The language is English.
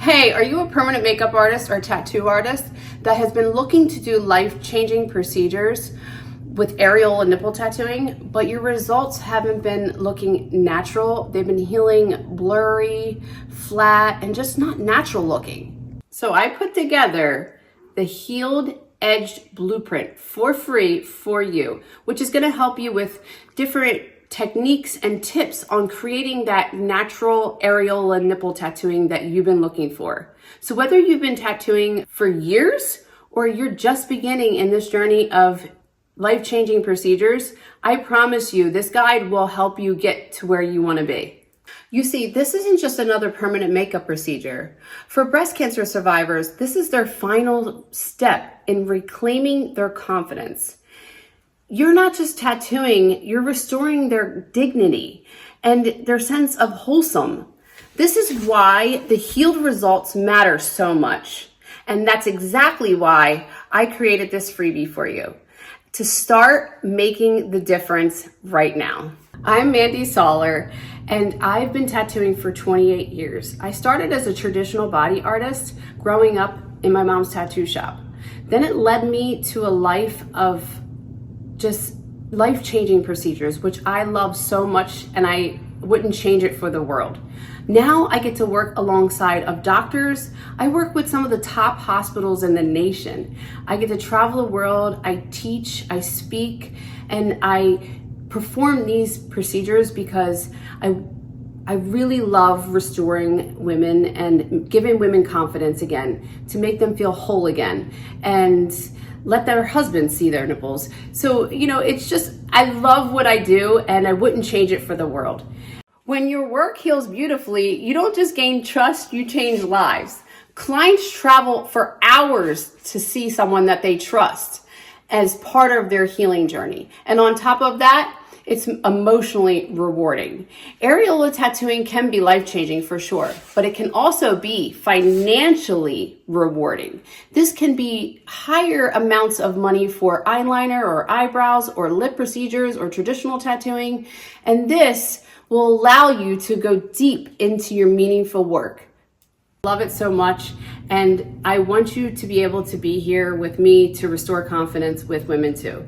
Hey, are you a permanent makeup artist or tattoo artist that has been looking to do life-changing procedures with areola nipple tattooing, but your results haven't been looking natural? They've been healing blurry, flat, and just not natural looking. So I put together the Healed Edged Blueprint for free for you, which is going to help you with different techniques and tips on creating that natural areola nipple tattooing that you've been looking for. So whether you've been tattooing for years or you're just beginning in this journey of life-changing procedures, I promise you this guide will help you get to where you want to be. You see, this isn't just another permanent makeup procedure. For breast cancer survivors, this is their final step in reclaiming their confidence. You're not just tattooing, you're restoring their dignity and their sense of wholesome. This is why the healed results matter so much. And that's exactly why I created this freebie for you, to start making the difference right now. I'm Mandy Sauler, and I've been tattooing for 28 years. I started as a traditional body artist growing up in my mom's tattoo shop. Then it led me to a life of just life-changing procedures, which I love so much, and I wouldn't change it for the world. Now I get to work alongside of doctors. I work with some of the top hospitals in the nation. I get to travel the world. I teach, I speak, and I perform these procedures because I really love restoring women and giving women confidence again, to make them feel whole again and let their husbands see their nipples. So, it's just, I love what I do and I wouldn't change it for the world. When your work heals beautifully, you don't just gain trust, you change lives. Clients travel for hours to see someone that they trust as part of their healing journey. And on top of that, it's emotionally rewarding. Areola tattooing can be life-changing for sure, but it can also be financially rewarding. This can be higher amounts of money for eyeliner or eyebrows or lip procedures or traditional tattooing, and this will allow you to go deep into your meaningful work. Love it so much, and I want you to be able to be here with me to restore confidence with women too.